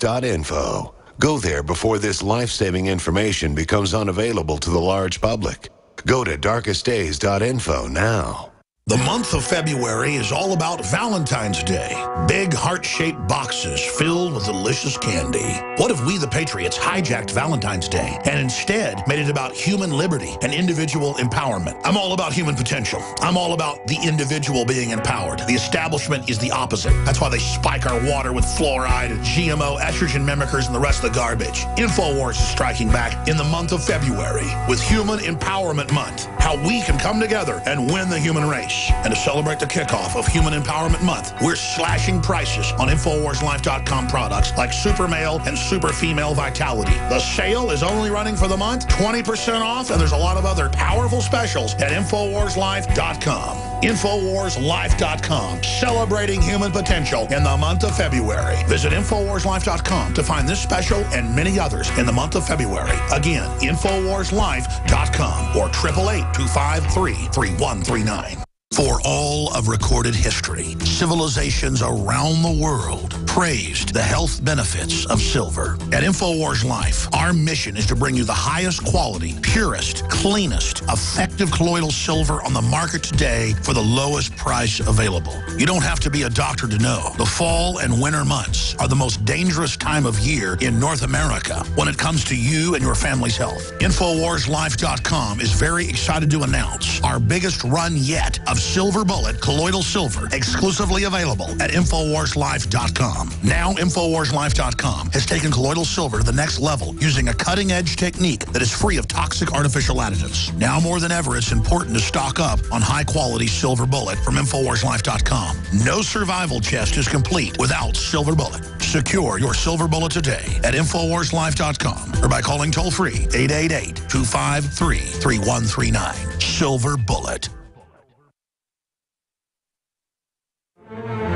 darkestates.info. Go there before this life-saving information becomes unavailable to the large public. Go to darkestates.info now. The month of February is all about Valentine's Day. Big heart-shaped boxes filled with delicious candy. What if we, the Patriots, hijacked Valentine's Day and instead made it about human liberty and individual empowerment? I'm all about human potential. I'm all about the individual being empowered. The establishment is the opposite. That's why they spike our water with fluoride and GMO, estrogen mimickers, and the rest of the garbage. InfoWars is striking back in the month of February with Human Empowerment Month. How we can come together and win the human race. And to celebrate the kickoff of Human Empowerment Month, we're slashing prices on InfoWarsLife.com products like Super Male and Super Female Vitality. The sale is only running for the month, 20% off, and there's a lot of other powerful specials at InfoWarsLife.com. InfoWarsLife.com, celebrating human potential in the month of February. Visit InfoWarsLife.com to find this special and many others in the month of February. Again, InfoWarsLife.com or 888-253-3139. For all of recorded history, civilizations around the world praised the health benefits of silver. At InfoWars Life, our mission is to bring you the highest quality, purest, cleanest, effective colloidal silver on the market today for the lowest price available. You don't have to be a doctor to know. The fall and winter months are the most dangerous time of year in North America when it comes to you and your family's health. InfoWarsLife.com is very excited to announce our biggest run yet of Silver Bullet colloidal silver, exclusively available at InfoWarsLife.com. Now, InfoWarsLife.com has taken colloidal silver to the next level using a cutting-edge technique that is free of toxic artificial additives. Now more than ever, it's important to stock up on high-quality Silver Bullet from InfoWarsLife.com. No survival chest is complete without Silver Bullet. Secure your Silver Bullet today at InfoWarsLife.com or by calling toll-free 888-253-3139. Silver Bullet.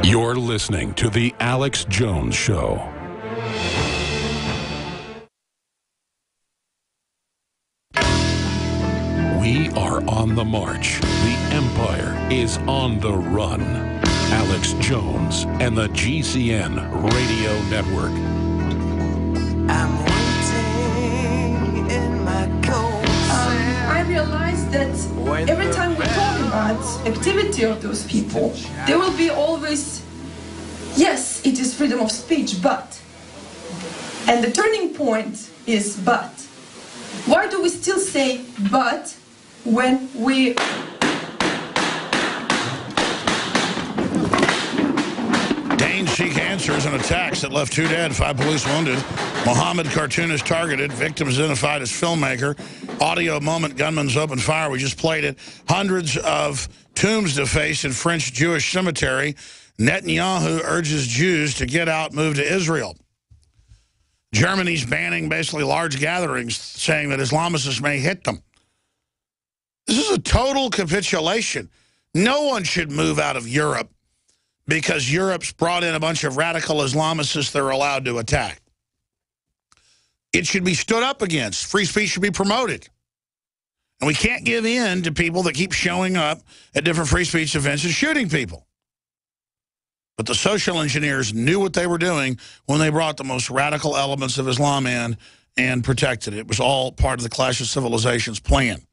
You're listening to The Alex Jones Show. We are on the march. The empire is on the run. Alex Jones and the GCN Radio Network. I'm waiting in my cold cell. I realized that every time we talk about activity of those people, there will be always, yes, it is freedom of speech, but. And the turning point is but. Why do we still say but when we... Danes seek answers in attacks that left 2 dead, 5 police wounded. Mohammed cartoonist targeted. Victims identified as filmmaker. Audio moment, gunman's open fire. We just played it. Hundreds of tombs defaced in French Jewish cemetery. Netanyahu urges Jews to get out, move to Israel. Germany's banning basically large gatherings, saying that Islamists may hit them. This is a total capitulation. No one should move out of Europe because Europe's brought in a bunch of radical Islamists they're allowed to attack. It should be stood up against. Free speech should be promoted. And we can't give in to people that keep showing up at different free speech events and shooting people. But the social engineers knew what they were doing when they brought the most radical elements of Islam in and protected it. It was all part of the Clash of Civilizations plan.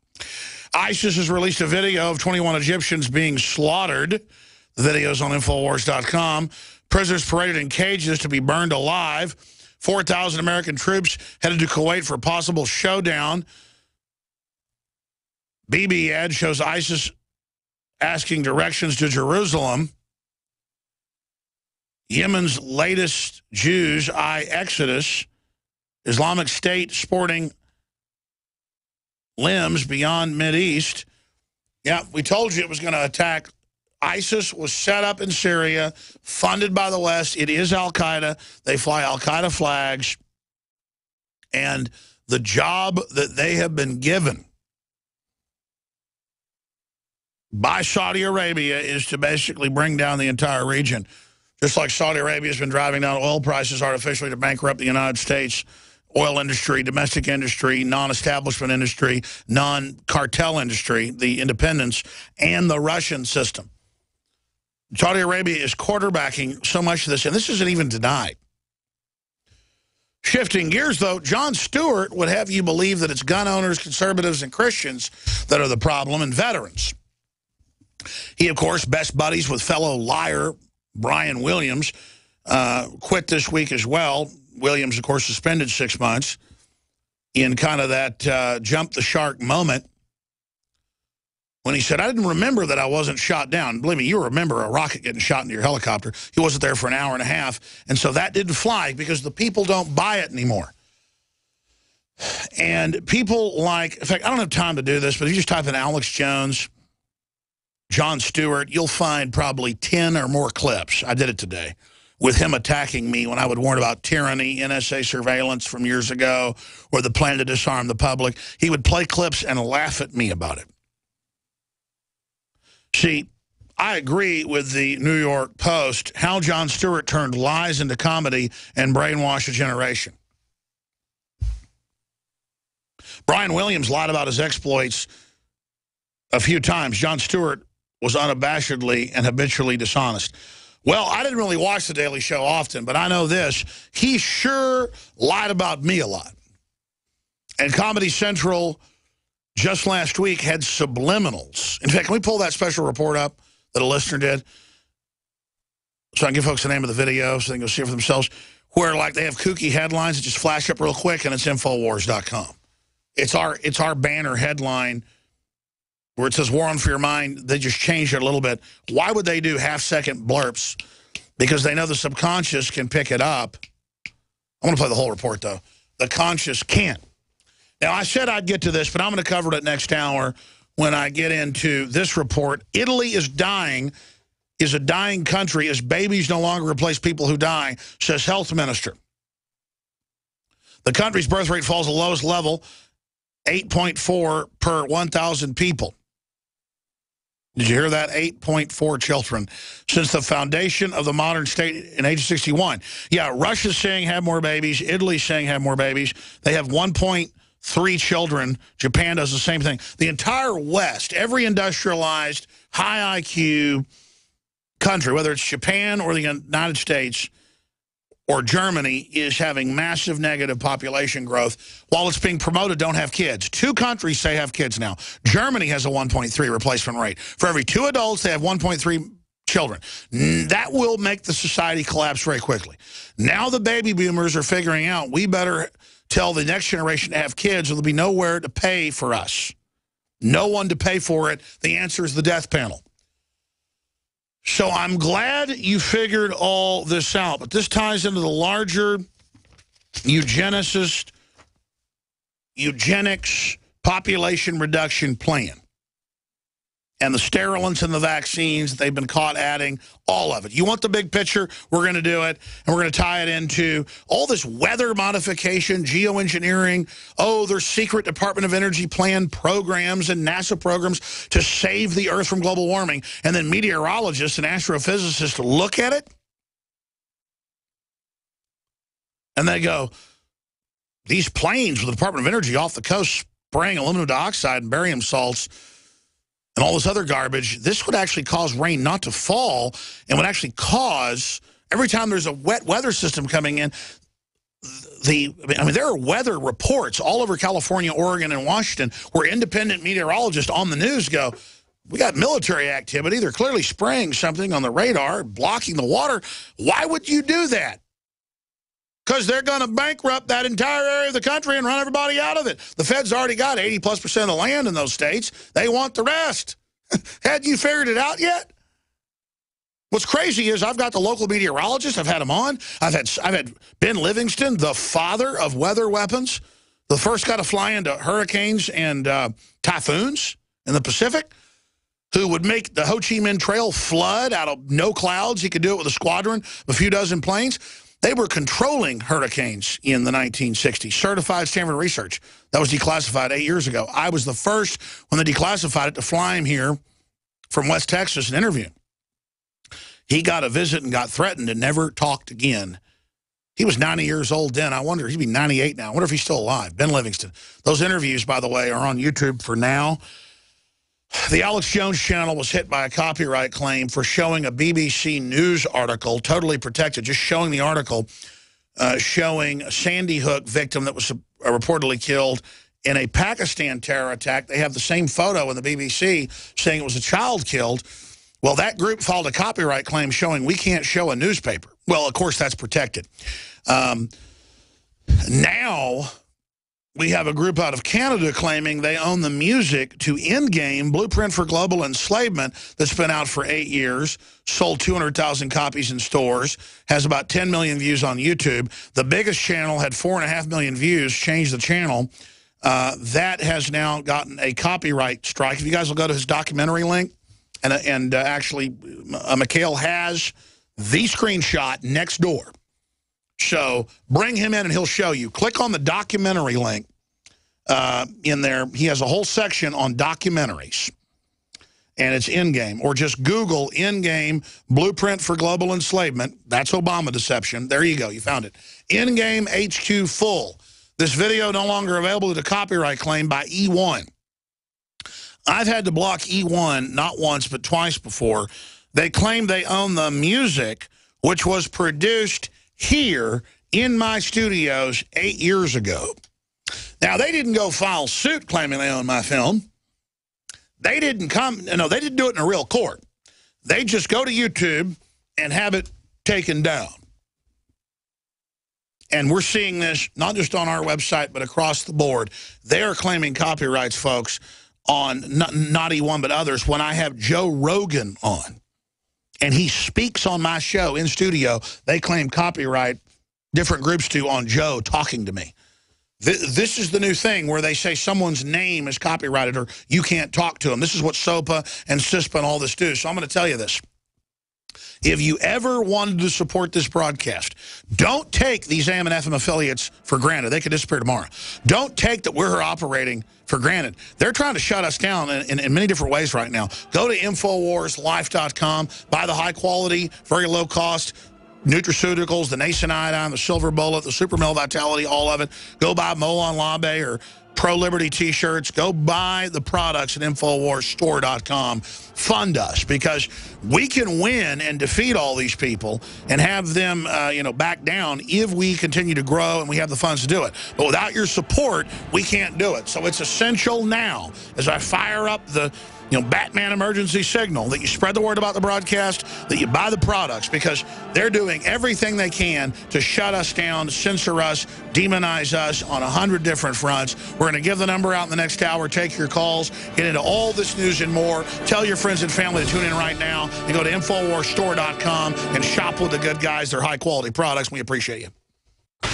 ISIS has released a video of 21 Egyptians being slaughtered. The video's on Infowars.com. Prisoners paraded in cages to be burned alive. 4,000 American troops headed to Kuwait for a possible showdown. BB ad shows ISIS asking directions to Jerusalem. Yemen's latest Jews' exodus. Islamic State sporting limbs beyond Mideast. Yeah, we told you it was going to attack. ISIS was set up in Syria, funded by the West. It is Al-Qaeda. They fly Al-Qaeda flags. And the job that they have been given by Saudi Arabia is to basically bring down the entire region. Just like Saudi Arabia has been driving down oil prices artificially to bankrupt the United States oil industry, domestic industry, non-establishment industry, non-cartel industry, the independents, and the Russian system. Saudi Arabia is quarterbacking so much of this, and this isn't even denied. Shifting gears, though, Jon Stewart would have you believe that it's gun owners, conservatives, and Christians that are the problem, and veterans. He, of course, best buddies with fellow liar Brian Williams, quit this week as well. Williams, of course, suspended 6 months in kind of that jump the shark moment when he said, I didn't remember that I wasn't shot down. Believe me, you remember a rocket getting shot into your helicopter. He wasn't there for an hour and a half, and so that didn't fly because the people don't buy it anymore. And people like, in fact, I don't have time to do this, but if you just type in Alex Jones, Jon Stewart, you'll find probably 10 or more clips. I did it today with him attacking me when I would warn about tyranny, NSA surveillance from years ago, or the plan to disarm the public. He would play clips and laugh at me about it. See, I agree with the New York Post how Jon Stewart turned lies into comedy and brainwashed a generation. Brian Williams lied about his exploits a few times. Jon Stewart was unabashedly and habitually dishonest. Well, I didn't really watch The Daily Show often, but I know this. He sure lied about me a lot. And Comedy Central just last week had subliminals. In fact, can we pull that special report up that a listener did? So I can give folks the name of the video so they can go see it for themselves. Where, like, they have kooky headlines that just flash up real quick, and it's Infowars.com. It's our banner headline where it says War on For Your Mind. They just changed it a little bit. Why would they do half-second blurps? Because they know the subconscious can pick it up. I want to play the whole report, though. The conscious can't. Now, I said I'd get to this, but I'm going to cover it next hour when I get into this report. Italy is a dying country as babies no longer replace people who die, says health minister. The country's birth rate falls to the lowest level, 8.4 per 1,000 people. Did you hear that? 8.4 children since the foundation of the modern state in age 61. Yeah, Russia's saying have more babies. Italy's saying have more babies. They have 1.3 children. Japan does the same thing. The entire West, every industrialized, high IQ country, whether it's Japan or the United States or Germany, is having massive negative population growth. While it's being promoted, don't have kids. 2 countries say have kids now. Germany has a 1.3 replacement rate. For every 2 adults, they have 1.3 children. That will make the society collapse very quickly. Now the baby boomers are figuring out we better tell the next generation to have kids or there'll be nowhere to pay for us. No one to pay for it. The answer is the death panel. So I'm glad you figured all this out, but this ties into the larger eugenics population reduction plan. And the sterilants and the vaccines that they've been caught adding, all of it. You want the big picture? We're going to do it, and we're going to tie it into all this weather modification, geoengineering. Oh, there's secret Department of Energy plan programs and NASA programs to save the Earth from global warming. And then meteorologists and astrophysicists look at it, and they go, these planes with the Department of Energy off the coast spraying aluminum dioxide and barium salts and all this other garbage, this would actually cause rain not to fall and would actually cause, every time there's a wet weather system coming in, there are weather reports all over California, Oregon, and Washington where independent meteorologists on the news go, we got military activity. They're clearly spraying something on the radar, blocking the water. Why would you do that? Because they're going to bankrupt that entire area of the country and run everybody out of it. The Fed's already got 80+% of the land in those states. They want the rest. Had you figured it out yet? What's crazy is I've got the local meteorologist. I've had him on. I've had Ben Livingston, the father of weather weapons, the first guy to fly into hurricanes and typhoons in the Pacific, who would make the Ho Chi Minh Trail flood out of no clouds. He could do it with a squadron of a few dozen planes. They were controlling hurricanes in the 1960s. Certified Stanford research. That was declassified 8 years ago. I was the first, when they declassified it, to fly him here from West Texas and interview him. He got a visit and got threatened and never talked again. He was 90 years old then. I wonder, he'd be 98 now. I wonder if he's still alive. Ben Livingston. Those interviews, by the way, are on YouTube for now. The Alex Jones channel was hit by a copyright claim for showing a BBC News article, totally protected, just showing the article, showing a Sandy Hook victim that was reportedly killed in a Pakistan terror attack. They have the same photo in the BBC saying it was a child killed. Well, that group filed a copyright claim showing we can't show a newspaper. Well, of course, that's protected. Now we have a group out of Canada claiming they own the music to Endgame, Blueprint for Global Enslavement, that's been out for 8 years, sold 200,000 copies in stores, has about 10 million views on YouTube. The biggest channel had 4.5 million views, changed the channel. That has now gotten a copyright strike. If you guys will go to his documentary link, and actually, Mikhail has the screenshot next door. So bring him in and he'll show you. Click on the documentary link in there. He has a whole section on documentaries. And it's Endgame. Or just Google Endgame Blueprint for Global Enslavement. That's Obama deception. There you go. You found it. Endgame HQ Full. This video no longer available to copyright claim by E1. I've had to block E1 not once but twice before. They claim they own the music, which was produced here in my studios 8 years ago. Now, they didn't go file suit claiming they own my film. They didn't they didn't do it in a real court. They just go to YouTube and have it taken down. And we're seeing this not just on our website, but across the board. They are claiming copyrights, folks, on not E1 but others. When I have Joe Rogan on, and he speaks on my show in studio, they claim copyright, different groups do, on Joe talking to me. This is the new thing where they say someone's name is copyrighted or you can't talk to them. This is what SOPA and CISPA and all this do. So I'm going to tell you this. If you ever wanted to support this broadcast, don't take these AM and FM affiliates for granted. They could disappear tomorrow. Don't take that we're operating for granted. They're trying to shut us down in many different ways right now. Go to InfoWarsLife.com, buy the high-quality, very low-cost nutraceuticals, the Nascent Iodine, the Silver Bullet, the Super Male Vitality, all of it. Go buy Molon Labe or Pro-Liberty T-shirts. Go buy the products at InfoWarsStore.com. Fund us, because we can win and defeat all these people and have them, back down if we continue to grow and we have the funds to do it. But without your support, we can't do it. So it's essential now, as I fire up the Batman emergency signal, that you spread the word about the broadcast, that you buy the products, because they're doing everything they can to shut us down, censor us, demonize us on 100 different fronts. We're going to give the number out in the next hour, take your calls, get into all this news and more. Tell your friends and family to tune in right now and go to InfoWarsStore.com and shop with the good guys. They're high-quality products. We appreciate you.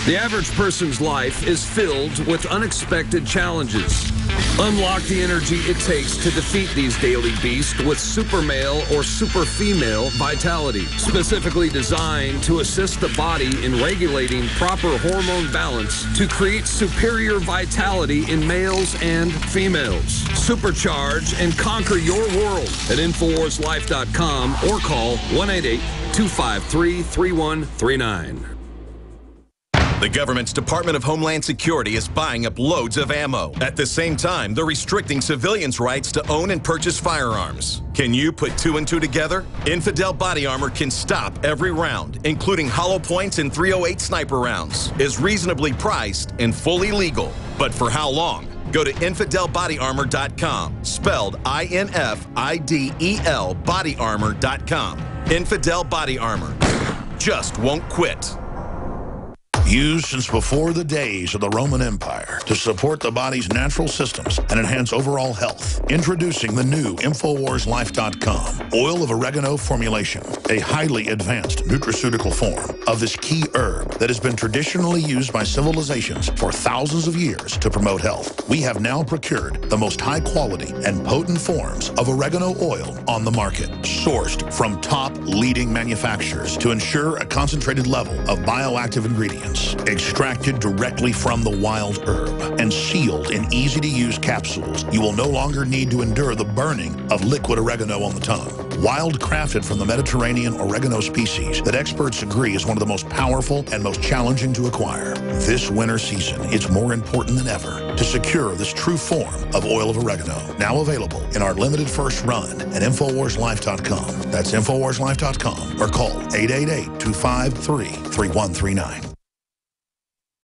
The average person's life is filled with unexpected challenges. Unlock the energy it takes to defeat these daily beasts with Super Male or Super Female Vitality, specifically designed to assist the body in regulating proper hormone balance to create superior vitality in males and females. Supercharge and conquer your world at InfoWarsLife.com or call 1-888-253-3139. The government's Department of Homeland Security is buying up loads of ammo. At the same time, they're restricting civilians' rights to own and purchase firearms. Can you put two and two together? Infidel Body Armor can stop every round, including hollow points and .308 sniper rounds, is reasonably priced and fully legal. But for how long? Go to InfidelBodyArmor.com, spelled INFIDEL bodyarmor.com. Infidel Body Armor just won't quit. Used since before the days of the Roman Empire to support the body's natural systems and enhance overall health. Introducing the new InfoWarsLife.com oil of oregano formulation, a highly advanced nutraceutical form of this key herb that has been traditionally used by civilizations for thousands of years to promote health. We have now procured the most high quality and potent forms of oregano oil on the market, sourced from top leading manufacturers to ensure a concentrated level of bioactive ingredients, extracted directly from the wild herb and sealed in easy-to-use capsules. You will no longer need to endure the burning of liquid oregano on the tongue. Wild-crafted from the Mediterranean oregano species that experts agree is one of the most powerful and most challenging to acquire. This winter season, it's more important than ever to secure this true form of oil of oregano. Now available in our limited first run at InfoWarsLife.com. That's InfoWarsLife.com or call 888-253-3139.